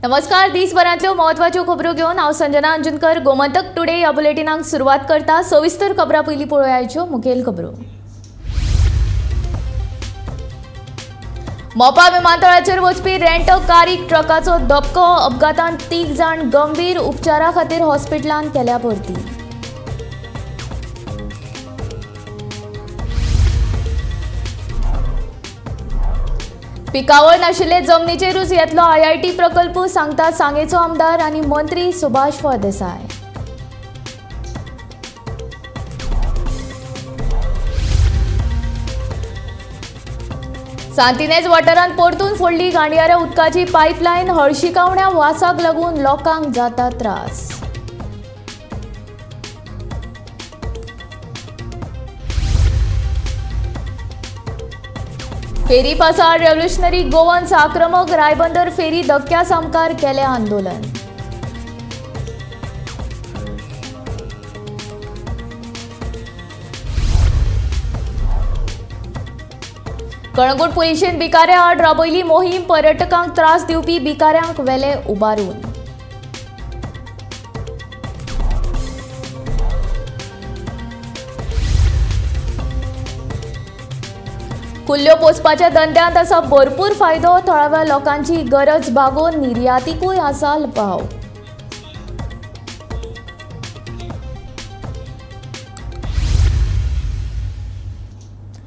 नमस्कार, दिसभरांतल्यो महत्वाच्यो खबरो घेवन हांव संजना अंजुनकर गोमंतक टुडे ह्या बुलेटिनाक सुरवात करता। सविस्तर खबरां पयलीं पळोवया आयच्यो मुखेल खबरो। मोपा विमानतळाचेर वचपी रेंट कारीक ट्रकाचो धपको, अपघातांत 3 जाण गंभीर, उपचारा खातीर हॉस्पिटलांत केल्या भरती। पिकावळ नाशिल्ले जमनीचेरूच येतलो IIT प्रकल्प, सांगता सांगेचो आमदार आनी मंत्री सुभाष फळदेसाय। सांतिनेज वाठारांत परतून फोडली गांडयारा उदकाची पायपलायन, हळशिकावण्या वासाक लागून लोकांक जाता त्रास। फेरी पासार रेव्होल्युशनरी गोवन्स आक्रमक, रायबंदर फेरी धक्क्या सामकार केले आंदोलन। कणगूट पुलिशेन बिकाऱ्या आड राबयली मोहीम, पर्यटकांक त्रास दिवपी बिकाऱ्यांक वेले उबारून। कुल्ल्यो पोसपाच्या धंद्यांत आसा भरपूर फायदो, थळाव्या लोकांची गरज भागोवन निर्यातीकूय आसा वाव।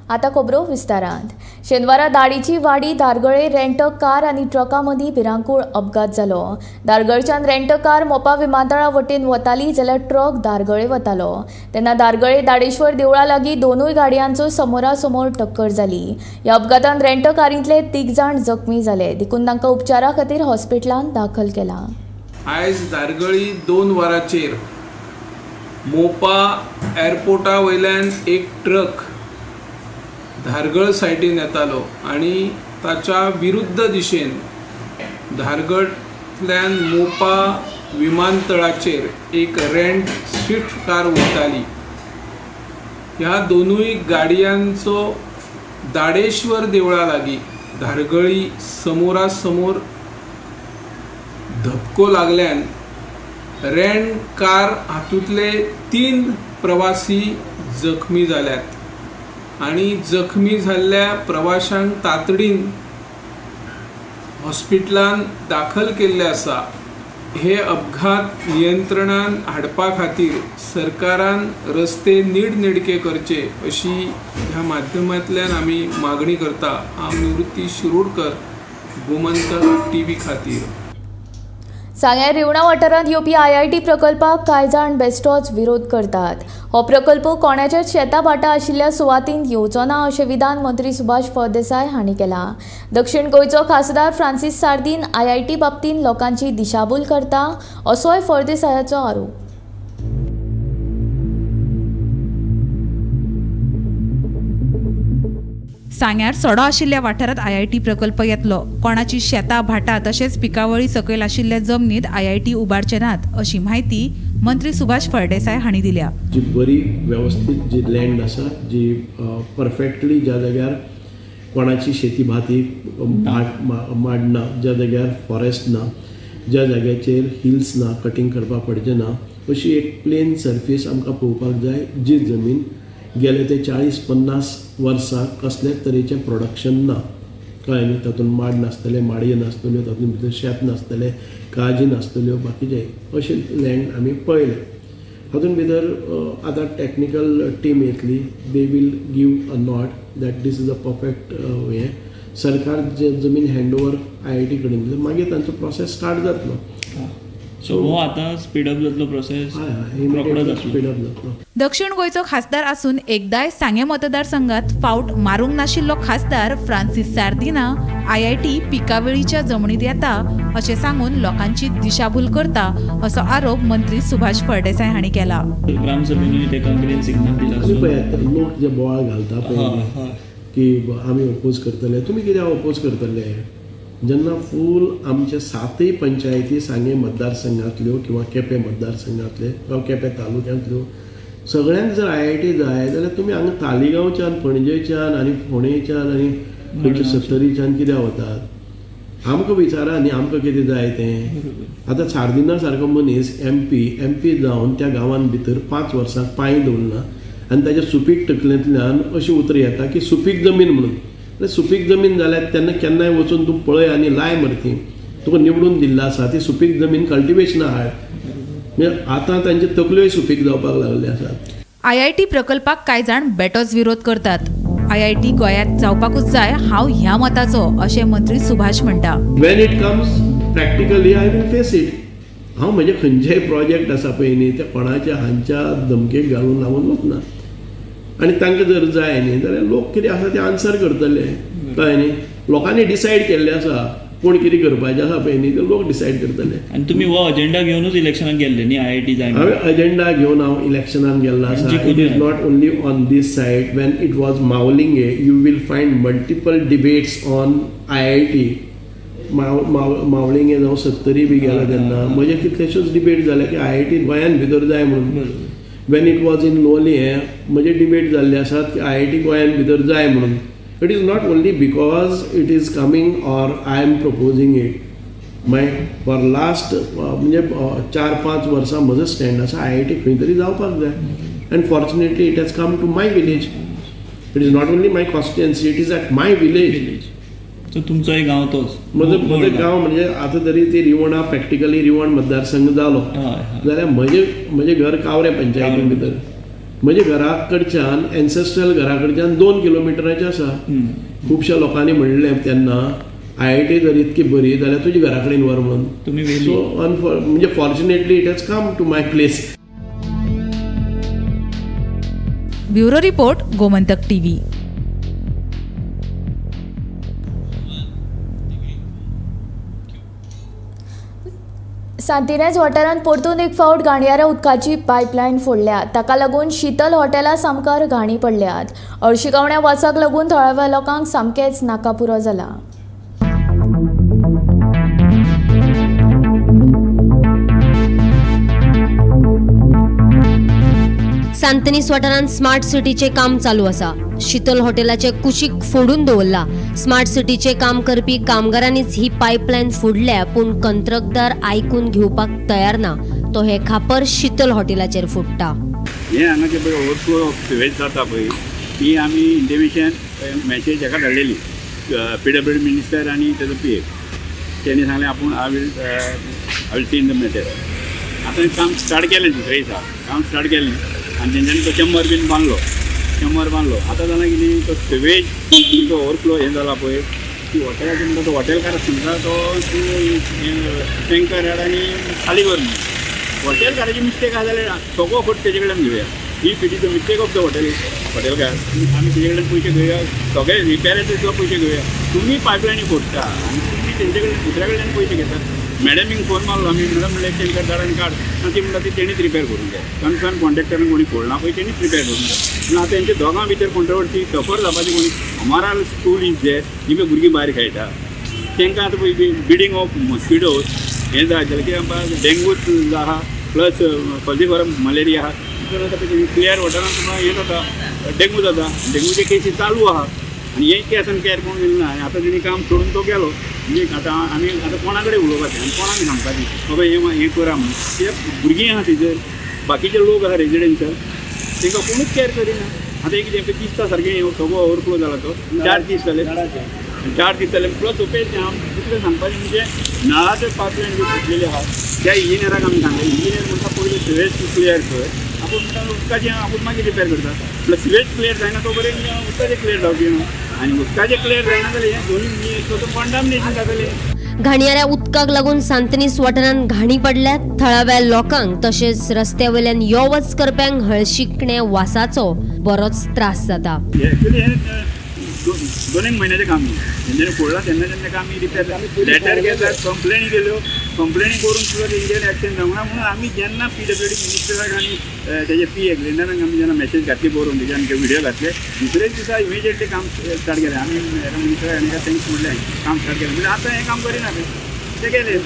आता खबरो विस्तारांत। शेनवारा दाडीची वाडी दारगळे रेंट कार आनी ट्रका मदीं भिरांकूळ अपघात जालो। दारगळच्यान रेंट कार मोपा विमानतळा वटेन वताली जाल्यार ट्रक दारगळे वतालो तेन्ना दारगळे दाडेश्वर देवळा लागीं दोनूय गाडयांचो समोरासमोर टक्कर जाली। ह्या अपघातांत रेंट कारींतले 3 जाण जखमी जाले, देखून तांकां उपचारा खातीर हॉस्पिटलांत दाखल केला। आयज दारगळी 2 वरांचेर मोपा एअरपोर्टा वयल्यान एक ट्रक धारगळ सायडीन येतालो आणि ताच्या विरुद्ध दिशेन धारगळतल्यान मोपा विमानतळाचेर एक रेंट स्विफ्ट कार वयताली। ह्या दोनूय गाडयांचो दाडेश्वर देवळा लागीं धारगळी समोरासमोर धपको लागल्यान रेंट कार हातूंतले 3 प्रवासी जखमी जाल्यात आणि जखमी झालेल्या प्रवाशांक तातडीन हॉस्पिटलांत दाखल केल्ले आसा। हे अपघात नियंत्रणान हाडपा खातीर सरकारान रस्ते नीटनेटके करचे अशी ह्या माध्यमांतल्यान आमी मागणी करता। हांव निवृत्ती शिरोडकर, गोमंतक TV खातीर। सांग्यार रिवणा वाठारांत येवपी IIT प्रकल्पाक कांय जाण बेश्टोच विरोध करतात। हो प्रकल्प कोणाच्याच शेता भाटां आशिल्ल्या सुवातींत येवचो ना अशें विधान मंत्री सुभाष फळदेसाय हांणी केलां। दक्षिण गोंयचो खासदार फ्रांसीस सार्दीन IIT बाबतींत लोकांची दिशाभूल करता असोय फळदेसायाचो आरोप। सांग्यार सडो आशिल्ल्या वाठारांत IIT प्रकल्प येतलो। कोणाची शेतां भाटां तशेंच पिकावळी सकयल आशिल्ल्या जमनीत IIT उबारचे नात अशी माहिती मंत्री सुभाष फळदेसाय हांणी दिल्या। जी बरी व्यवस्थित जी लँड आसा, जी परफेक्टली ज्या जाग्यार कोणाची शेती भाती माड ना, ज्या जाग्यार फॉरेस्ट ना, ज्या जाग्याचेर हिल्स ना, कटिंग करपाक पडचे ना, अशी एक प्लेन सरफेस आमकां पळोवपाक जाय। जी जमीन गेले ते 40-50 वर्सां कसलेच तरेचें प्रोडक्शन ना, कळ्ळें न्ही। तातूंत माड नासतले, माडयो नासतल्यो, तातूंत भितर शेत नासतलें, काजी नासतल्यो, बाकीचे अशें लँड आमी पळयले। हातूंत भितर आतां टॅक्निकल टीम येतली, they will give a note that this is a perfect हें। सरकार जे जमीन हँडओवर IIT कडेन दिली, मागीर तांचो प्रोसेस स्टार्ट जातलो। सो हो आता स्पीडअप जातलो प्रोसेस, स्पीडअप जातलो। दक्षिण गोंयचो खासदार आसून एकदांय सांगे मतदारसंघात फावट मारूंक नाशिल्लो खासदार फ्रांसीस सार्दिना IIT पिकावळीच्या जमनीत येता अशें सांगून लोकांची दिशाभूल करता असो आरोप मंत्री सुभाष फळदेसाय हांणी केला। ग्रामसभेनूय तेका ग्रीन सिग्नल दिला। लोक जे बोवाळ घालता पळय की आमी ओपोज करतले, तुमी कित्याक ओपोज करतले? जेन्ना फूल आमचे 7 पंचायती सांगे मतदारसंघांतल्यो किंवा केपें मतदारसंघांतले वा केपें तालुक्यांतल्यो सगळ्यांक जर IIT जाय जाल्यार तुमी हांगा तालिगांवच्यान, पणजेच्यान आनी फोंडेच्यान आनी खंयच्या 70च्यान कित्याक वतात? आमकां विचारा न्ही आमकां कितें जाय तें. आतां सार्दिना सारको मनीस एमपी जावन त्या गांवांत भितर 5 वर्सां पांय दवरना आनी ताच्या सुपीक तकलेंतल्यान अशी उतर येता की सुपीक जमीन म्हणून. सुपीक जमीन जाल्यार तेन्ना केन्नाय वचून तूं पळय आनी लाय मरे ती तुका निवडून दिल्ला आसा ती सुपीक जमीन कल्टिवेशना हाड. म्हणजे आतां तांचे तकल्योय सुपीक जावपाक लागले आसात. IIT प्रकल्पाक कांय जाण बेटोच विरोध करतात. IIT गोंयांत जावपाकूच जाय हांव ह्या मताचो अशें मंत्री सुभाष म्हणटा. When it comes practically I will face it. हांव म्हणजे खंयचेय प्रोजेक्ट आसा पळय न्ही ते कोणाच्या हांच्या धमकेक घालून लावून वचना. आनी तांकां जर जाय न्ही जाल्यार लोक कितें आसा ते आन्सर करतले. कळ्ळें न्ही. लोकांनी डिसायड केल्लें आसा कोण कितें करपाचें आसा पळय न्ही ते लोक डिसायड करतले. आनी तुमी हो अजेंडा घेवनूच इलेक्शनाक गेल्ले न्ही IIT जाय. हांवें अजेंडा घेवन हांव इलेक्शनाक गेल्लो आसा. It is not only on this side. When it was Mavlinge you will find multiple debates on IIT. Mavlinge जावं 70 बी गेला तेन्ना म्हजे कितलेशेच डिबेट जाले की IIT गोंयान भितर जाय म्हणून. Wien it was in Loliem म्हजे डिबेट जाल्ले आसात की IIT गोंयान भितर जाय म्हणून. It is not only because it is coming or I am proposing it. For last म्हणजे 4-5 वर्सां म्हजो स्टँड आसा IIT खंय तरी जावपाक जाय. And fortunately it has come to my village. It is not only my constituency it is at my village. So तुमचोय गांव तोच. म्हजो गांव म्हणजे आतां तरी ती रिवणा प्रॅक्टिकली रिवण मतदारसंघ जालो जाल्यार म्हजें घर कावरे पंचायती भितर. म्हज्या घरा कडच्यान एन्सेस्ट्रल घरा कडच्यान 2 किलोमिटराचें आसा. खुबश्या लोकांनी म्हणलें तेन्ना IIT जर इतकी बरी जाल्यार तुज्या घरा कडेन व्हर म्हणून. सो म्हणजे fortunately it has come to my place. Bureau report Gomantak TV. Santinez वाठारांत परतून एक फावट घाणयारा उदकाची पायपलायन फोडल्या. ताका लागून शीतल हॉटेला सामकार घाणी पडल्यात. अळशिकावण्या वासाक लागून थळाव्या लोकांक सामकेच नाकापुरो जाला. सांतनीस वाठारांत स्मार्ट सिटीचे काम चालू आसा. शीतल हॉटेलाचे कुशीक फोडून दवरला. स्मार्ट सिटीचे काम करपी कामगारांनीच ही पायपलायन फोडल्या पूण कंत्रकदार आयकून घेवपाक तयार ना. तो हे खापर शीतल हॉटेलाचेर फोडटा. हे हांगाचे पळय ओवरफ्लो ऑफ सिवेज जाता पळय ती आमी इंटिमेशन मॅसेज हेका धाडलेली PWD मिनिस्टर आनी तेजो PA. तेणी सांगलें आपूण I will see in the matter. आतां काम स्टार्ट केलें दुसऱ्या दिसा काम स्टार्ट केलें आनी तेंच्यांनी तो चेंबर बीन बांदलो. आतां जाल्यार कितें तो सिवेज तो ओवरफ्लो हें जाला पळय ती हॉटेलाची म्हणटा तो हॉटेलकार म्हणटा तो टँकर हाड आनी खाली कर म्हणून. हॉटेलकाराची मिस्टेक आसा जाल्यार सगळो फट तेजे कडल्यान घेवया. ही फिटीचो मिस्टेक ऑफ द हॉटेलकार आमी तेजे कडल्यान पयशे घेवया. सगळे रिपेराचे पयशे घेवया. तुमी पायपलायनी फोडटा आनी तुमी तेंचे कडल्यान दुसऱ्या कडल्यान पयशे घेतात. मॅडमीक फोन मारलो आमी मॅडम म्हणलें टँकर धाड काड आनी ती म्हणटा ती तेणीच रिपेर करूंक जाय. कन्सर्न कॉन्ट्रॅक्टरान कोणी फोडना पळय तेणीच रिपेर करूंक जाय. पूण आतां तेंच्या दोगां भितर कॉन्ट्रोवर्सी सफर जावपाची कोणी हमारा स्कूल इज देर जी पळय भुरगीं भायर खेळटा तांकां आतां पळय बिडींग ऑफ मॉस्किटोज हें जाय जाल्यार कितें आमकां डेंगूच आहा प्लस फॉल्सिफॉरम मलेरिया आहा. तितून आतां पळय क्लियर वॉटरान तुमकां हें जाता डेंगू जाता. डेंगूचे केसीस चालू आहा आनी हे केसान केअर कोण दिलें ना. आतां तेणी काम सोडून तो गेलो. म्हणजे आतां आमी आतां कोणा कडेन उलोवपाचें आनी कोणाक सांगपाचें बाबा हें करा म्हणून. कित्याक भुरगीं आहा थंयसर बाकीचे लोक आसा रेजिडेंशल तांकां कोणूच केअर करिना. आतां एक कितें दिसता सारकें सगळो ओवरफ्लो जाला तो 4 दीस जाले प्लस उपेज दुसरें सांगपाचें म्हणजे नळाचे पायपलायन बी फुटलेली आहा त्या इंजिनियराक आमी सांगलें. इंजिनियर म्हणटा पयलीं सिवेज क्लियर कर. आपूण म्हणटा उदकाचें आपूण मागीर रिपेर करता. प्लस सिवेज क्लियर जायना तो बरें उदकाचें क्लियर जावचें न्हू. आनी उदकाचें क्लियर जायना जाल्यार हें दोनूय कंटामिनेशन जातलें. घाणयाऱ्या उदकाक लागून सांतनीस वाठारांत घाणी पडल्यात. थळाव्या लोकांक तशेंच रस्त्या वयल्यान यो वच करप्यांक हळशिकणे वासाचो बरोच त्रास जाता. दोन एक महिन्याचें काम तेंच्यांनी फोडला तेन्ना आमी रिपेर लेटर घेतात कंप्लेनी केल्यो. कंप्लेनी करून सुद्दां तेंचेर एक्शन जावना म्हणून आमी जेन्ना PWD मिनिस्टराक आनी तेजे PA ग्रेंडराक आमी जेन्ना मॅसेज घातली बरोवन तेज्यान विडियो घातले दुसरेच दिसा इमिजिएटली काम स्टार्ट केलें. आमी मिनिस्टराक आनी थँक्स म्हणलें काम स्टार्ट केलें. म्हणजे आतां हें काम करिना ते गेले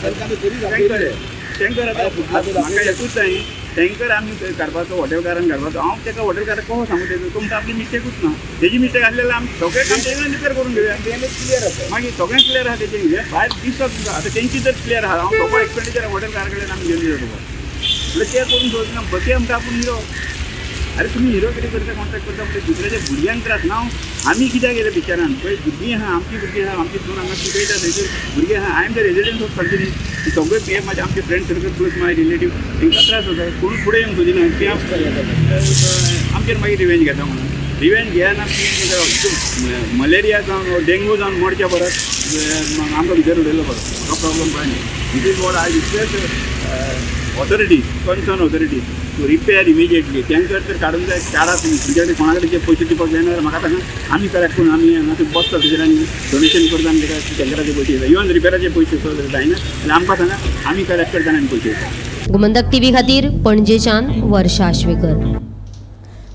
टँकर आतां म्हाका एकूच जाय टँकर आमी काडपाचो हॉटेलकारान काडपाचो हांव ताका हॉटेलकाराक कसो सांगू तेजो तुमकां आपली मिस्टेकूच ना तेजी मिस्टेक आसलेल्यार आमी सगळें काम तेणें रिपेर करून घेवया क्लियर आसा मागीर सगळें क्लियर आहा तेजें कितें भायर दिसता तुमकां आतां तेंची तर क्लियर आहा हांव सगळो एक्सपेंडिचर हॉटेलकारा कडेन आमी घेवन दिता तुका म्हणल्यार ते करून सोदना बके म्हणटा आपूण हिरो अरे तुम्ही हिरो कितें करता कॉन्ट्रॅक्ट करता म्हणजे दुसऱ्याच्या भुरग्यांक त्रास ना हांव कित्याक गेले पिक्चरान पळय भुरगीं आहा आमची भुरगीं आहा आमची सून हांगा शिकयता थंयसर भुरगीं आहा I am the resident of country सगळे हे म्हाजे आमचे फ्रेंड सर्कल प्लस माय रिलेटीव तांकां त्रास जाता कोण फुडें येवंक सोदिना ते आमचेर मागीर रिवेंज घेता म्हणून रिवेंज घेयना मलेरिया जावन डेंगू जावन मरच्या परस आमकां भितर उडयलो बरो हो प्रॉब्लम कांय न्ही this is what I request authority concern authority to repair immediately tanker तर काढून जाय काढा तुम्ही तुमच्याकडे कोणाकडे जे पयशे दिवपाक जायना जाल्यार म्हाका सांगा आमी कलेक्ट करून आमी हांगा बसता तेजेर आनी डोनेशन करता आनी ताका टँकराचे पयशे येता इवन रिपेराचे पयशे जायना जाल्यार आमकां सांगा आमी कलेक्ट करता आनी पयशे येता गोमंतक टीव्ही खातीर पणजेच्यान वर्षा आश्वेकर.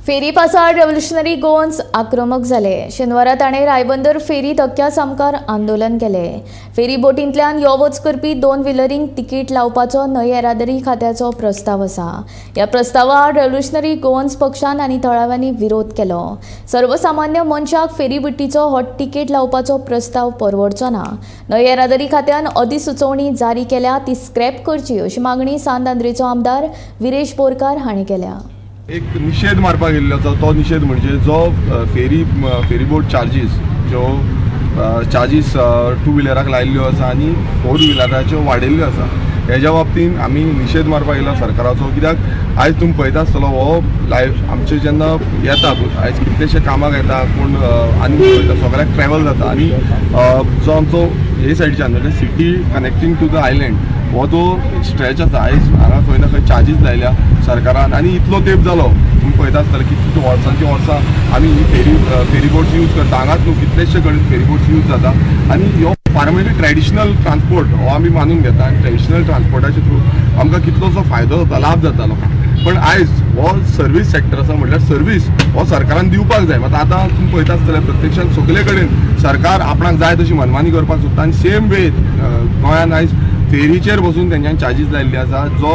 फेरी पासार रेव्होल्युशनरी गोवन्स आक्रमक जाले. शेनवारा ताणें रायबंदर फेरी धक्क्या सामकार आंदोलन केलें. फेरी बोटींतल्यान यो वच करपी 2 व्हिलरींक तिकीट लावपाचो न्हंय येरादारी खात्याचो प्रस्ताव आसा. ह्या प्रस्तावाक रेव्होल्युशनरी गोवन्स पक्षान आनी थळाव्यांनी विरोध केलो. सर्वसामान्य मनशाक फेरी बोटीचो हो तिकीट लावपाचो प्रस्ताव परवडचो ना. न्हंय येरादारी खात्यान अधिसुचोवणी जारी केल्या ती स्क्रॅप करची अशी मागणी सांत आंद्रेचो आमदार विरेश बोरकार हांणी केल्या. एक निषेध मारपाक गेल्लो तो निषेध म्हणजे जो फेरी बोट चार्जीस ज्यो चार्जीस 2 व्हिलराक लायिल्ल्यो आसा आनी 4 व्हिलराच्यो वाडयल्ल्यो आसा हेज्या बाबतींत आमी निषेध मारपाक गेलो सरकाराचो. कित्याक आयज तुमी पळयता आसतलो हो लायफ आमचे जेन्ना येता आयज कितलेशे कामाक येता कोण आनी पळयता सगळ्याक ट्रॅवल जाता आनी जो आमचो हे सायडीच्यान म्हणजे city connecting to the island हो जो स्ट्रेच आसा आयज हांगा खंय ना खंय चार्जीस लायल्या सरकारान आनी इतलो तेंप जालो तुमी पळयता आसतले कितले वर्सांची वर्सां आमी ही फेरी बोट्स यूज करता हांगाच न्हू कितलेशे कडेन फेरी बोट्स यूज जाता आनी ह्यो फार्मली ट्रेडिशनल ट्रान्सपोर्ट हो आमी मानून घेता आनी ट्रेडिशनल ट्रान्सपोर्टाचे थ्रू आमकां कितलोसो फायदो जाता लाभ जाता लोकांक पण आयज हो सर्वीस सेक्टर आसा म्हटल्यार सर्वीस हो सरकारान दिवपाक जाय. मात आतां तुमी पळयता आसतले प्रत्यक्षान सगळे कडेन सरकार आपणाक जाय तशी मनमानी करपाक सोदता आनी सेम वे गोंयान आयज फेरीचेर बसून तेंच्यानी चार्जीस लायिल्ले आसा. जो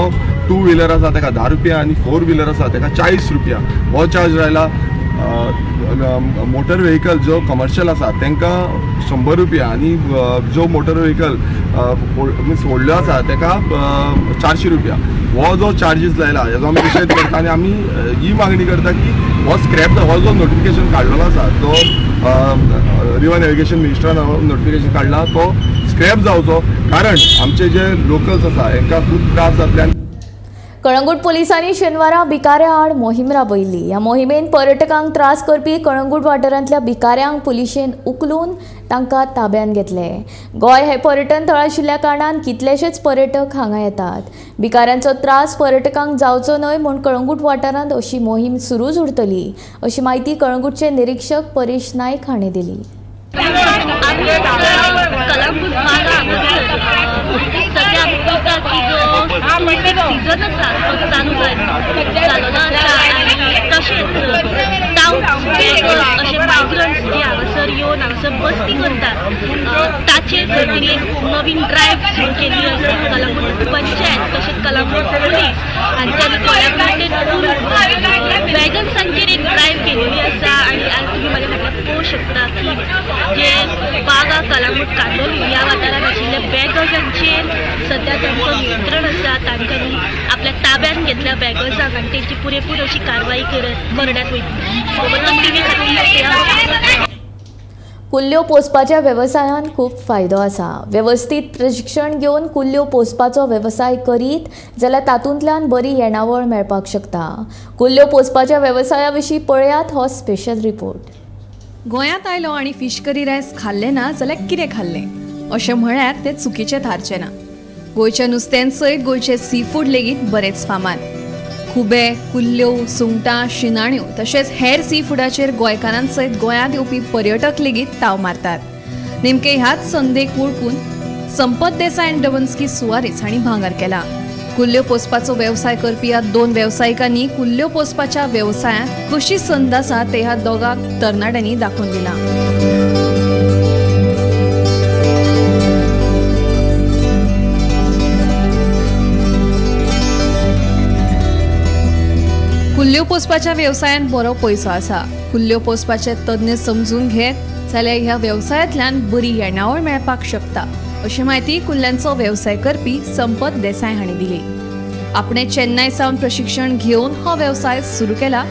2 व्हिलर आसा ताका 10 रुपया आनी 4 व्हिलर आसा ताका 40 रुपया हो चार्ज लायला. मोटर व्हेकल जो कमर्शियल आसा तांकां 100 रुपया आनी जो मोटर व्हेकल मिन्स व्हडलो आसा ताका 400 रुपया हो जो चार्जीस लायला हेजो आमी निशेध करता आनी आमी ही मागणी करता की हो स्क्रॅप हो जो नोटिफिकेशन काडलेलो आसा जो रिवर नॅव्हिगेशन मिनिस्टरान नोटिफिकेशन काडला तो स्क्रॅप जावचो कारण आमचे जे लोकल्स आसा हांकां खूब त्रास जातल्यान. कळंगूट पोलिसांनी शेनवारा भिकाऱ्या आड मोहीम राबयिल्ली. ह्या मोहिमेन पर्यटकांक त्रास करपी कळंगूट वाठारांतल्या भिकाऱ्यांक पुलिशेन उखलून तांकां ताब्यात घेतले. गोंय हे पर्यटन थळ आशिल्ल्या कारणान कितलेशेच पर्यटक हांगा येतात. भिकाऱ्यांचो त्रास पर्यटकांक जावचो न्हय म्हूण कळंगूट वाठारांत अशी मोहीम सुरूच उरतली अशी माहिती कळंगूटचे निरीक्षक परेश नायक हांणी दिली. कलंगूट सध्या सीझन आसा तो चालू जालो आसा आनी तशेंच अशे मायग्रंट्स जे हांगासर येवन हांगासर बस्ती करतात ताचेर खंय एक नवीन ड्रायव्ह सुरू केल्ली आसा. कलंगूट पंचायत तशेंच कलंगूट पुलीस हांच्यानी गोंयांतल्यान वॅगन्सांचेर एक ड्रायव्ह केल्ली आसा आनी आज तुमी म्हाज्या फाटल्यान पळोवंक शकता की जे बागा कलंगूट कांदोली ह्या वाठारांत आशिल्ल्या बॅगर्सांचेर सध्या तांचो नियंत्रण आसा. तांच्यांनी आपल्या ताब्यात घेतल्या बॅगर्सांक आनी तेंची पुरेपूर अशी कारवाई करण्यात वयतली. कुल्ल्यो पोसपाच्या वेवसायान खूब फायदो आसा. वेवस्थीत प्रशिक्षण घेवन कुल्ल्यो पोसपाचो वेवसाय करीत जाल्यार तातूंतल्यान बरी येणावळ मेळपाक शकता. कुल्ल्यो पोसपाच्या वेवसाया विशीं पळयात हो स्पेशल रिपोर्ट. गोंयांत आयलो आनी फीश करी रायस खाल्लें ना जाल्यार कितें खाल्लें अशें म्हळ्यार तें चुकीचें थारचें ना. गोंयच्या नुस्त्यां सयत गोंयचे सी फूड लेगीत बरेच फामाद. खुबे, कुल्ल्यो, सुंगटां, शिणाण्यो तशेंच हेर सी फूडाचेर गोंयकारां सयत गोंयांत येवपी पर्यटक लेगीत ताव मारतात. नेमके ह्याच संदेक वळखून संपत देसाय आनी डवन्स्की सुवारीस हांणी भांगर केला. कुल्ल्यो पोसपाचो वेवसाय करपी ह्या 2 वेवसायिकांनी कुल्ल्यो पोसपाच्या वेवसायांत कशी संद आसा ते ह्या दोगांक तरणाट्यांनी दाखोवन दिला. कुल्ल्यो पोसपाच्या व्यवसायात बरो पयसो आसा. कुल्ल्यो पोसपाचे तज्ञ समजून घेत जाल्यार ह्या व्यवसायांतल्यान बरी येणावळ मेळपाक शकता अशी माहिती कुल्ल्यांचो व्यवसाय करपी संपत देसाय हांणी दिली. आपणे चेन्नई सावन प्रशिक्षण घेवन हो व्यवसाय सुरू केला.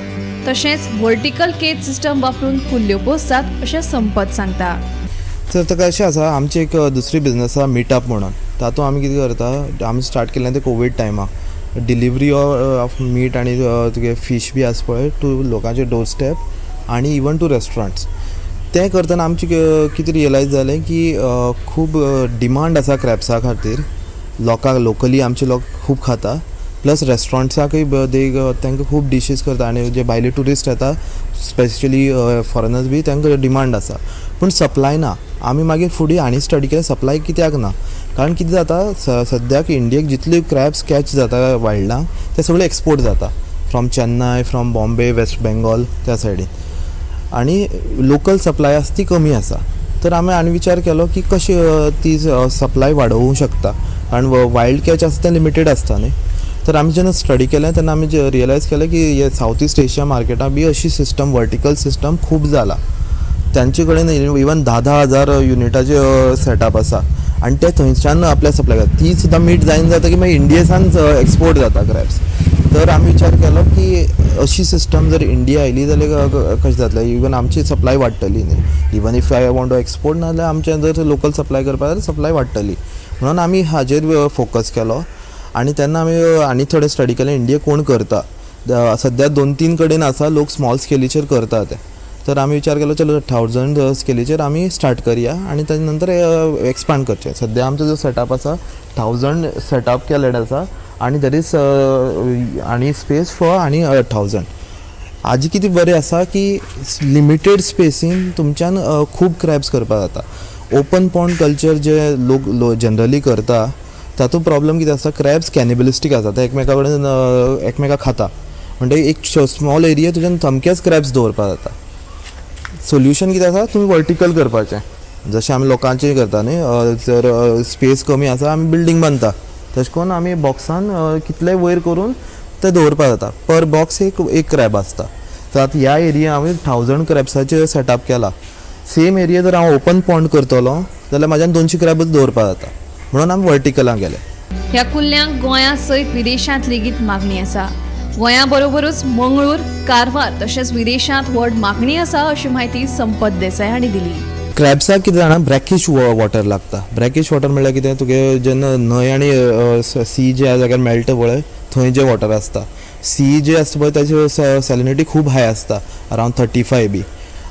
तशेंच वर्टिकल केज सिस्टम वापरून कुल्ल्यो पोसतात अशें संपत सांगता. तर ताका अशें आसा, आमची एक दुसरी बिझनस आसा मिटअप म्हणून. तातूंत आमी कितें करता, आमी स्टार्ट केल्लें तें कोवीड टायमार डिलिव्हरी ऑफ मीट आनी तुगे फीश बी आसा पळय टू लोकांचे डोर स्टेप आनी इवन टू रेस्टॉरंट्स. तें करतना आमचे कितें रियलायज जालें की खूब डिमांड आसा क्रॅब्सा खातीर. लोकांक लोकली आमचे लोक खूब खाता, प्लस रेस्टॉरंट्साकय तांकां खूब डिशीज करता आनी जे भायले ट्युरिस्ट येता स्पेशली फॉरेनर्स बी तांकां डिमांड आसा. पूण सप्लाय ना. आमी मागीर फुडें आनी स्टडी केलें सप्लाय कित्याक ना. कारण कितें जाता, सद्याक इंडियेक जितले क्रॅब्स कॅच जाता वायल्डांक ते सगळे एक्सपोर्ट जाता फ्रॉम चेन्नई, फ्रॉम बॉम्बे, वेस्ट बेंगॉल त्या सायडीन. आनी लोकल सप्लाय आसा ती कमी आसा. तर आमी आनी विचार केलो की कशी ती सप्लाय वाडोवंक शकता. कारण वायल्ड कॅच आसता तें लिमिटेड आसता न्ही. तर आमी जेन्ना स्टडी केलें तेन्ना आमी रियलायज केलें की हे साऊथ ईस्ट एशिया मार्केटां बी अशी सिस्टम वर्टिकल सिस्टम खूब जाला. तांचे कडेन इवन 10,000 युनिटाचे सेटअप आसा आनी ते थंयच्यान आपल्या सप्लाय करता. ती सुद्दां मीट जायन जाता की मागीर इंडियेसान एक्सपोर्ट जाता क्रॅब्स. तर आमी विचार केलो की अशी सिस्टम जर इंडिया आयली जाल्यार कशें जातलें. इवन आमची सप्लाय वाडटली न्ही. Even if I want to export नाजाल्यार आमचें जर लोकल सप्लाय करपा जाल्यार सप्लाय वाडटली. म्हणून आमी हाजेर फोकस केलो. आनी तेन्ना आमी आनी थोडें स्टडी केलें इंडिया कोण करता. सद्या 2-3 कडेन आसा लोक स्मॉल स्केलीचेर करता ते. तर आमी विचार केलो चलो 1000 स्केलीचेर आमी स्टार्ट करया आनी ताजे नंतर एक्सपांड करचें. सद्या आमचो जो सेटअप आसा 1000 सेटअप केलें आसा आनी दॅट इज आनी स्पेस फॉर आनी 1000. हाजें कितें बरें आसा की लिमिटेड स्पेसीन तुमच्यान खूब क्रॅब्स करपाक जाता. ओपन पॉन्ड कल्चर जे लोक जनरली करता तातूंत प्रॉब्लम कितें आसा, क्रॅब्स कॅनिबलिस्टीक आसा. ते एकमेका कडेन एकमेकाक खाता. म्हणजे एक स्मॉल एरिया तुज्यान सामकेच क्रॅब्स दवरपाक जाता. सोल्युशन कितें आसा, तुमी वर्टिकल करपाचें. जशें आमी लोकांचें करता न्ही. जर स्पेस कमी आसा आमी बिल्डींग बांदता, तशें करून आमी बॉक्सान कितलेय वयर करून ते दवरपाक जाता. पर बॉक्स एक क्रॅब आसता. तर आतां ह्या एरिया हांवें 1000 क्रॅब्साचें सेटअप केला. सेम एरिया जर हांव ओपन पॉन्ड करतलो जाल्यार म्हाज्यान 200 क्रॅबच दवरपाक जाता. म्हणून आमी वर्टिकलांक गेले. ह्या कुल्ल्यांक गोंया सयत विदेशांत लेगीत मागणी आसा. गोंया बरोबरूच मंगळूर, कारवार तशेंच विदेशांत व्हड मागणी आसा अशी माहिती संपत देसाय हांणी दिली. क्रॅब्साक कितें जाणा, ब्रॅकिश वॉटर लागता. ब्रॅकिश वॉटर म्हणल्यार कितें, तुगे जेन्ना न्हंय आनी सी ज्या जाग्यार मेळटा पळय थंय जे वॉटर आसता. सी जे आसता पळय ताची सॅलिनिटी खूब हाय आसता, अरावंड 35 बी.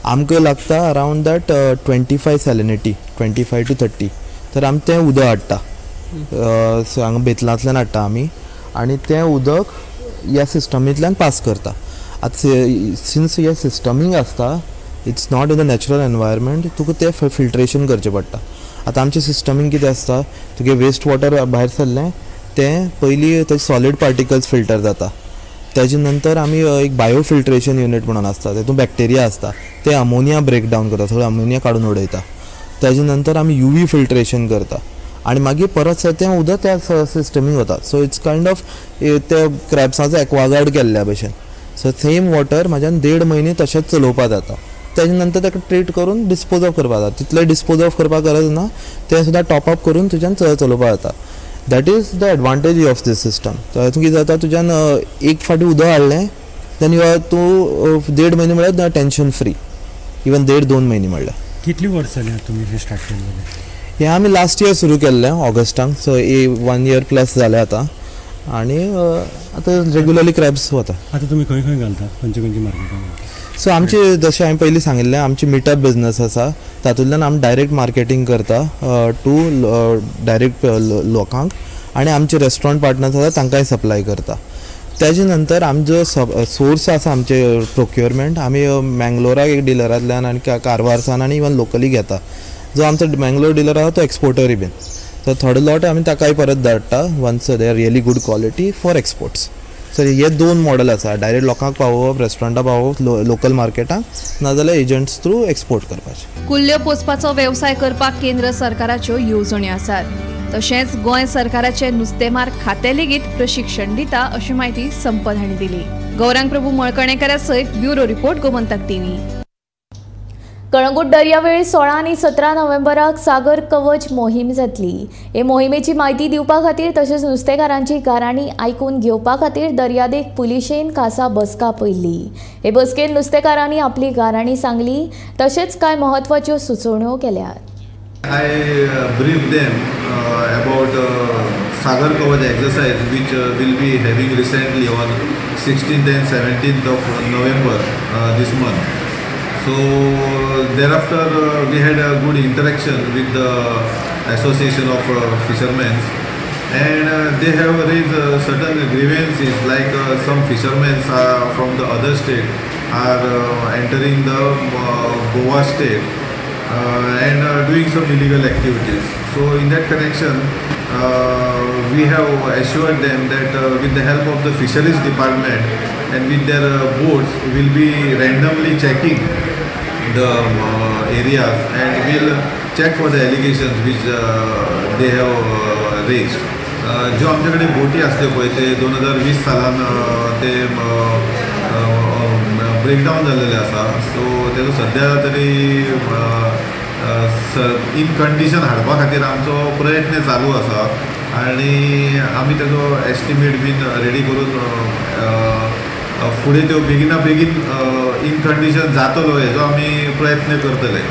आमकां लागता अरावंड दॅट 25 सॅलिनिटी, 25 to 30. तर आमी तें उदक हाडटा हांगा बेतलांतल्यान हाडटा आमी आनी तें उदक ह्या सिस्टमींतल्यान पास करता. आतां सिन्स हे सिस्टमींग आसता, it's not in the natural environment, तुका तें फिल्ट्रेशन करचें पडटा. आतां आमचें सिस्टमींग कितें आसता, तुगे वेस्ट वॉटर भायर सरलें तें पयलीं तेजे सॉलीड पार्टिकल्स फिल्टर जाता. तेजे नंतर आमी एक बायो फिल्ट्रेशन युनीट म्हणून आसता, तेतूंत बॅक्टेरिया आसता, ते अमोनिया ब्रेक डावन करता, सगळें अमोनिया काडून उडयता. तेजे नंतर आमी UV फिल्ट्रेशन करता आनी मागीर परत तें उदक त्या सिस्टमीक वता. सो इट्स कायंड ऑफ ते क्रॅब्साचो एक्वागार्ड केल्ल्या भशेन. सो सेम वॉटर म्हाज्यान 1.5 म्हयने तशेंच चलोवपाक जाता. तेजे नंतर ताका ट्रीट करून डिस्पोज ऑफ करपाक जाता. तितले डिस्पोज ऑफ करपाक गरज ना, तें सुद्दां टॉप अप करून तुज्यान चलोवपाक जाता. That is the advantage of this system. तातूंत कितें जाता, तुज्यान एक फावटी उदक हाडलें देन तूं 1.5 म्हयने म्हळ्यार टेन्शन फ्री. इवन 1.5-2 म्हयने म्हणल्यार. कितली वर्स जाली तुमी हे स्टार्ट केल्लें? हें आमी लास्ट इयर सुरू केल्लें ऑगस्टाक. सो 1 year प्लस जालें आतां आनी आतां रेग्युलरली क्रॅब्स वता. आतां तुमी खंय खंय घालतात, खंयच्या मार्केटांत? सो आमचे जशें हांवें पयलीं सांगिल्लें, आमची मिटअप बिझनस आसा, तातूंतल्यान आमी डायरेक्ट मार्केटींग करता टू डायरेक्ट लोकांक आनी आमचे रेस्टॉरंट पार्टनर्स आसा तांकांय सप्लाय करता. तेजे नंतर आमचो सोर्स आसा आमचे प्रोक्युरमेंट, आमी मँगलोराक एक डिलरांतल्यान आनी कारवारसान आनी इवन लोकली घेता. जो आमचो मँगलोर डिलर आसा तो एक्सपोर्टरूय बीन. तर थोडे लॉट आमी ताकाय परत धाडटा once they are really good quality for exports. So हे 2 मॉडल आसा, डायरेक्ट लोकांक पावोवप, रेस्टॉरंटाक पावोवप, लोकल मार्केटाक, नाजाल्यार एजंट्स थ्रू एक्सपोर्ट करपाचे. कुल्ल्यो पोसपाचो वेवसाय करपाक केंद्र सरकाराच्यो येवजण्यो आसात. तशेंच गोंय सरकाराचे नुस्तेमार खातें लेगीत प्रशिक्षण दिता अशी माहिती संपत हांणी दिली. गौरांग प्रभू मळकणेकर सयत bureau report Gomantak TV. Calangute दर्यावेळी 16 आनी 17 नोव्हेंबराक सागर कवच मोहीम जातली. हे मोहिमेची म्हायती दिवपा खातीर तशेंच नुस्तेकारांची गाराणी आयकून घेवपा खातीर दर्यादेग पुलिशेन खासा बसका आपयल्ली. हे बसकेन नुस्तेकारांनी आपली गाराणी सांगली तशेंच कांय म्हत्वाच्यो सुचोवण्यो केल्यात. I briefed them about Sagar Kavach exercise which will be having recently on 16th and 17th of November this month. So thereafter we had a good interaction with the Association of Fishermen, and they have raised certain grievances like some fishermen from the other state are entering the Goa state and doing some illegal activities. So in that connection we have assured them that with the help of the fisheries department and with their boats will be randomly checking the areas and will check for the allegations which they have raised. जो आमच्याकडे बोटी असले पळय ते 2020 सालान ते breakdown झालेले आसा. सो तेजो सध्या तरी इन कंडिशन हाडपा खातीर आमचो प्रयत्न चालू आसा आनी आमी तेजो एस्टिमेट बीन रेडी करून फुडें त्यो बेगिना बेगीन इन कंडिशन जातलो हेजो आमी प्रयत्न करतले.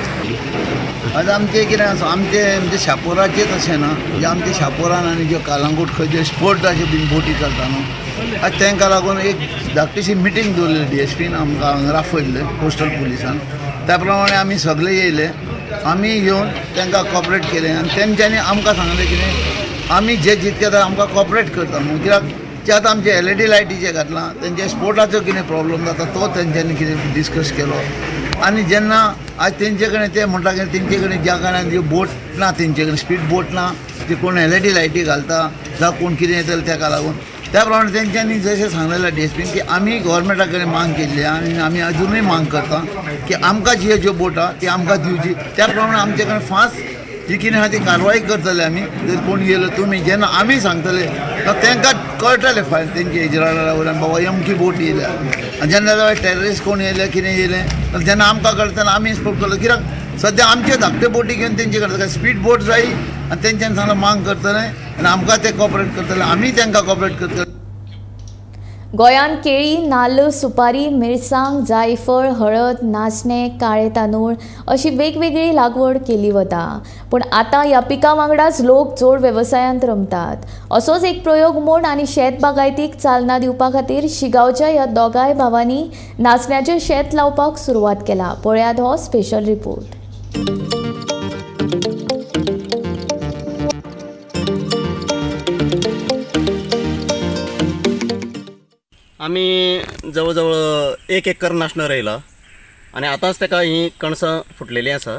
आज आमचे कितें आसा आमचे शापोराचेच अशें ना जे आमचे शापोरान आनी ज्यो कालांगूट खंय जे स्पोर्टाचे बीन बोटी चलता न्हू आज तांकां लागून एक धाकटीशी मिटींग दवरली DSPन आमकां हांगा राफयल्ले कोस्टल पुलिसान. त्या प्रमाणे आमी सगळे येयले आमी येवन तांकां कॉपरेट केलें आनी तेंच्यांनी आमकां सांगलें कितें आमी जे जितके आमकां कॉपरेट करता न्हू कित्याक जे आतां आमचे LED लायटीचे घातलां तेंचे स्पोर्टाचो कितें प्रॉब्लम जाता तो तेंच्यांनी कितें डिस्कस केलो आनी जेन्ना आज तेंचे कडेन ते म्हणटा की तेंचे कडेन ज्या कारणान ज्यो बोट ना तेंचे कडेन स्पीड बोट ना जे कोण LED लायटी घालता जावं कोण कितें येतले ताका लागून त्या प्रमाणे तेंच्यांनी जशें सांगलेलें DSPन की आमी गोवोरमेंटा कडेन मांग केल्ली आनी आमी अजुनूय मांग करता की आमकां ज्यो बोटां ती आमकां दिवची. त्या प्रमाणे आमचे कडेन फास्ट जी कितें आहा ती कारवाय करतले आमी. जर कोण येयलो तुमी जेन्ना आमी सांगतले तांकां कळटलें फायन तेंचे इजरायला वयल्यान बाबा अमकी बोट येयल्या आनी जेन्ना टेररिस्ट कोण येयले कितें येयलें जेन्ना आमकां कळटलें आमी स्पोर्ट करतलो. कित्याक सद्या आमच्यो धाकट्यो बोटी घेवन तेंचे कडेन स्पीड बोट जाय आनी तेंच्यांनी सांगलें मांग करतलें आनी आमकां ते कॉपरेट करतले आमी तांकां कॉपरेट करतले. गोंयांत केळी, नाल्ल, सुपारी, मिरसांग, जायफळ, हळद, नाचणे, काळे तांदूळ अशी वेगवेगळी लागवड केली वता. पूण आतां ह्या पिकां वांगडाच लोक जोड वेवसायांत रमतात. असोच एक प्रयोग म्हूण आनी शेत बागायतीक चालना दिवपा खातीर शिगांवच्या ह्या दोगांय भावांनी नाचण्याचें शेत लावपाक सुरवात केला. पळयात हो स्पेशल रिपोर्ट. आमी जवळ जवळ 1 एकर नाशणं रोयला आनी आतांच ताका ही कणसां फुटलेलीं आसा.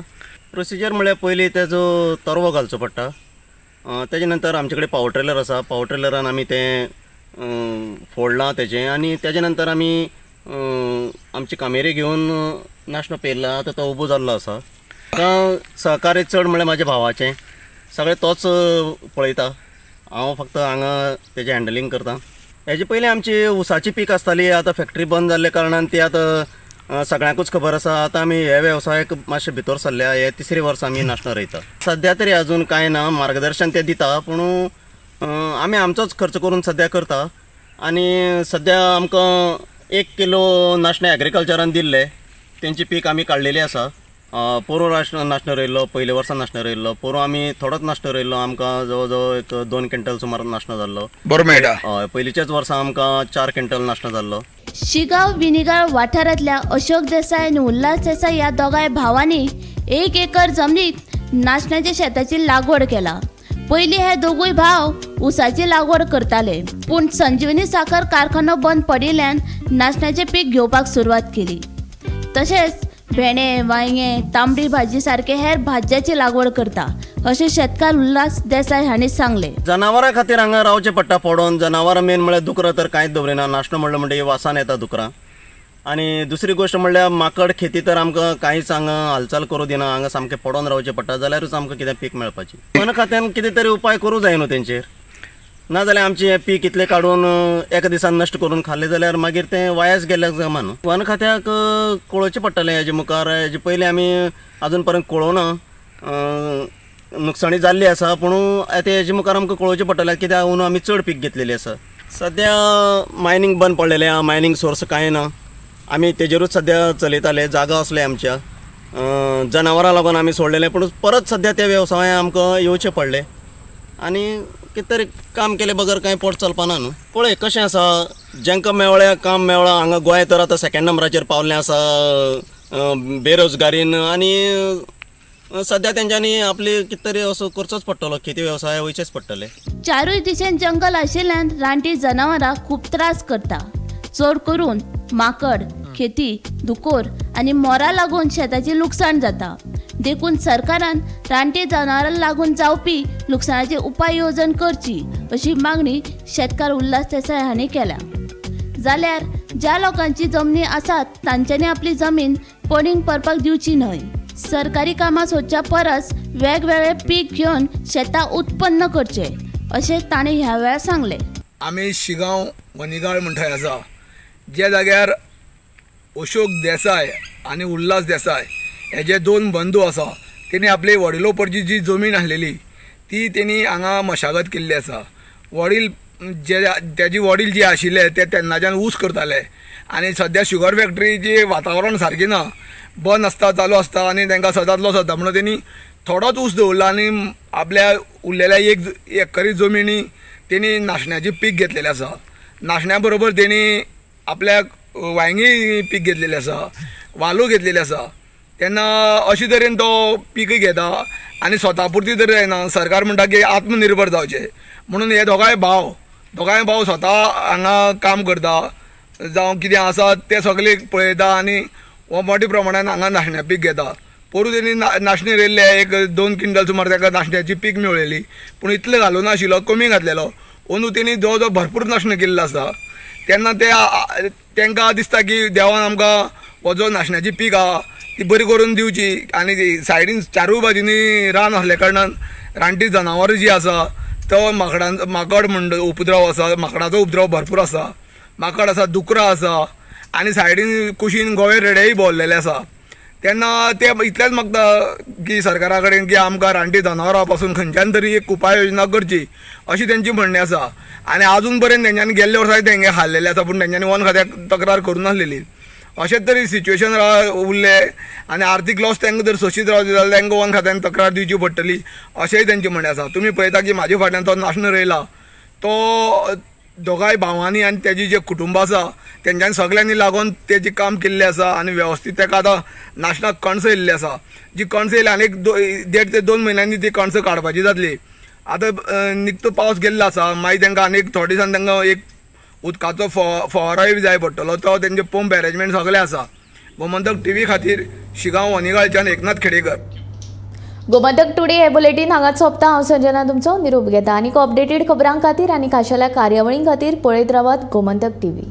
प्रोसिजर म्हळ्यार पयलीं तेजो तरवो घालचो पडटा. तेजे नंतर आमचे कडेन पावर ट्रेलर आसा. पावर ट्रेलरान आमी तें फोडलां तेजें आनी तेजे नंतर आमी आमची कामेरी घेवन नाशणो पेरला. आतां तो उबो जाल्लो आसा. आतां सहकार्य चड म्हळ्यार म्हाज्या भावाचें सगळें तोच पळयता. हांव फक्त हांगा तेजें हँडलिंग करता. हेजे पयलीं आमची उसाची पीक आसताली. आतां फॅक्टरी बंद जाल्ले कारणान ती आतां सगळ्यांकूच खबर आसा. आतां आमी हे वेवसायाक मातशे भितर सरल्या. हे 3रे वर्स आमी नाशणो रोयता. सद्या तरी अजून कांय ना. मार्गदर्शन ते दिता पूण आमी आमचोच खर्च करून सद्या करता. आनी सद्या आमकां 1 किलो नाशणें एग्रीकल्चरान दिल्ले तेंची पीक आमी काडलेली आसा. पोरू नाशणो रोयल्लो, पयल्या वर्सा नाशणो रोयल्लो. पोरू आमी थोडोच नाशणो रोयल्लो. आमकां जवळ जवळ एक 2 क्विंटल सुमार नाशणो जाल्लो. बरो मेळटा. हय, पयलींच्याच वर्सा आमकां 4 क्विंटल नाशणो जाल्लो. शिगांव विनिगाळ वाठारांतल्या अशोक देसाय आनी उल्हास देसाय ह्या दोगांय भावांनी 1 एकर जमनीत नाशण्याच्या शेताची लागवड केला. पयलीं हे दोगूय भाव उसाची लागवड करताले पूण संजीवनी साखर कारखानो बंद पडिल्ल्यान नाशण्याचें पीक घेवपाक सुरवात केली. तशेंच भेंडे, वांयगे, तांबडी भाजी सारखे हेर भाज्याची लागवड करता अशें शेतकार उल्हास देसाय हांणी सांगले. जनावरां खातीर हांगा रावचें पडटा पडोवन. जनावरां मेन म्हळ्यार दुकरां तर कांयच दवरिना. नाशणो म्हणलें म्हणटकीर वासान येता दुकरां. आनी दुसरी गोश्ट म्हणल्यार माकड खेती तर आमकां कांयच हांगा हालचाल करूं दिना. हांगा सामकें पडोवन रावचें पडटा जाल्यारूच आमकां कितें पीक मेळपाची. वन खात्यान कितें तरी उपाय करूं जाय न्हू तेंचेर. नाजाल्यार आमचें हें पीक इतलें काडून एका दिसान नश्ट करून खाल्लें जाल्यार मागीर तें वायाच गेल्याक जमा न्हू. वन खात्याक कळोवचें पडटलें हेजे मुखार. हेजे पयलीं आमी आजून पर्यंत कळोवना, नुकसाणी जाल्ली आसा, पूण आतां हेजे मुखार आमकां कळोवचें पडटलें कित्याक अंदू आमी चड पीक घेतलेली आसा. सद्या मायनींग बंद पडलेलें आहा, मायनींग सोर्स कांय ना. आमी तेजेरूच सद्या चलयताले, जागा असले आमच्या, जनावरां लागून आमी सोडलेले, पूण परत सद्या ते वेवसाय आमकां येवचे पडले आनी कितें तरी काम केले बगर कांय पोट चलपाना न्हू. पळय कशें आसा, जेंकां मेवळ्या काम मेवळा, हांगा गोंय तर आतां सेकंड नंबराचेर पावल्लें आसा बेरोजगारीन, आनी सद्या तेंच्यांनी आपली कितें तरी असो करचोच पडटलो, खेती वेवसाय वयचेच पडटले. चारूय दिशेन जंगल आशिल्ल्यान रानटी जनावरां खूब त्रास करता. चड करून माकड, खेती, दुकोर आनी मोरां लागून शेताचें लुकसाण जाता. देखून सरकारान रानटी जनावरां लागून जावपी लुकसाणाची उपाय येवजण करची अशी मागणी शेतकार उल्हास देसाय हांणी केल्या. जाल्यार ज्या लोकांची जमनी आसात तांच्यांनी आपली जमीन पडींग पडपाक दिवची न्हय. सरकारी कामां सोदच्या परस वेगवेगळे पीक घेवन शेतां उत्पन्न करचे अशें ताणें ह्या वेळार सांगलें. आमी शिगांव वनिगाळ म्हण थंय आसा, ज्या जाग्यार अशोक देसाय आनी उल्हास देसाय हे जे दोन बंधू आसा, तेणी आपली वडिलोपरची जी जमीन आसलेली ती तेणी हांगा मशागत केल्ली आसा. वडील तेजे वडील जे आशिल्ले ते तेन्नाच्यान ऊस करताले आनी सद्या शुगर फॅक्टरीची वातावरण सारकें ना, बंद आसता चालू आसता आनी तांकां सदांच लॉस जाता, म्हणून तेणी थोडोच ऊस दवरला आनी आपल्या उरलेल्या 1 एकरी जमिनी तेणी नाशण्याचें पीक घेतलेलें आसा. नाशण्या बरोबर तेणी आपल्याक वांयगी पीक घेतलेलें आसा, वालू घेतलेले आसा. तेन्ना अशे तरेन तो पीकय घेता आनी स्वता पुरती तरी जायना. सरकार म्हणटा की आत्मनिर्भर जावचें म्हणून हे दोगांय भाव स्वता हांगा काम करता, जावं कितें आसा तें सगळें पळयता आनी हो मोठ्या प्रमाणान हांगा नाशण्या पीक घेता. पोरू तेणी नाशणे रोयल्ले, 1-2 क्विंटल सुमार ताका नाशण्याची पीक मेळ्ळेली, पूण इतलें घालूं नाशिल्लो, कमी घातलेलो. अंदू तेणी जवळ जवळ भरपूर नाशणें केल्लो आसा. तेन्ना तांकां दिसता की देवान आमकां हो जो नाशण्याची पीक आहा ती बरी करून दिवची. आनी सायडीन चारूय बाजूनी रान आसल्या कारणान रानटी जनावरां जी आसा तो माकड उपद्रव आसा, माकडाचो उपद्रव भरपूर आसा, माकड आसा, दुकरां आसा आनी सायडीन कुशीन गोवे रेडेय भोंवलेले आसा. तेन्ना ते इतलेंच मागता की सरकारा कडेन की आमकां रानटी जनावरां पासून खंयच्यान तरी एक उपाय योजना करची अशी तेंची म्हणणी आसा. आनी आजून पर्यंत तेंच्यांनी गेल्ले वर्सांय तेंगे हाडलेले आसा, पूण तेंच्यांनी वन खात्याक तक्रार करूं नासलेली. अशेंच तरी सिच्युएशन उरले आनी आर्थीक लॉस तांकां जर सोशीत रावले जाल्यार तांकां वन खात्यान तक्रार दिवची पडटली अशेंय तेंचे म्हणणें आसा. तुमी पळयता की म्हाजे फाटल्यान तो नाशणो रोयला, तो दोगांय भावांनी आनी तेजी जे कुटुंब आसा तेंच्यांनी सगळ्यांनी लागून तेजें काम केल्लें आसा आनी वेवस्थीत ताका आतां नाशनाक कणसां येयल्ली आसा. जी कणसां येयली आनी 1.5 ते 2 म्हयन्यांनी ती कणसां काडपाची जातली. आतां निकतो पावस गेल्लो आसा, मागीर तांकां आनी थोडे दिसान तांकां एक उदकाचो फवारोय जाय पडटलो, तो तेंचे पंप अरेंजमेंट सगळें आसा. गोमंतक TV खातीर शिगांव वनिगाळच्यान एकनाथ खेडेकर. गोमंतक टुडे हे बुलेटीन हांगा सोंपता. हांव संजना तुमचो निरोप घेता. आनीक अपडेटेड खबरां खातीर आनी खाशेल्या कार्यावळीं खातीर पळयत रावात गोमंतक TV.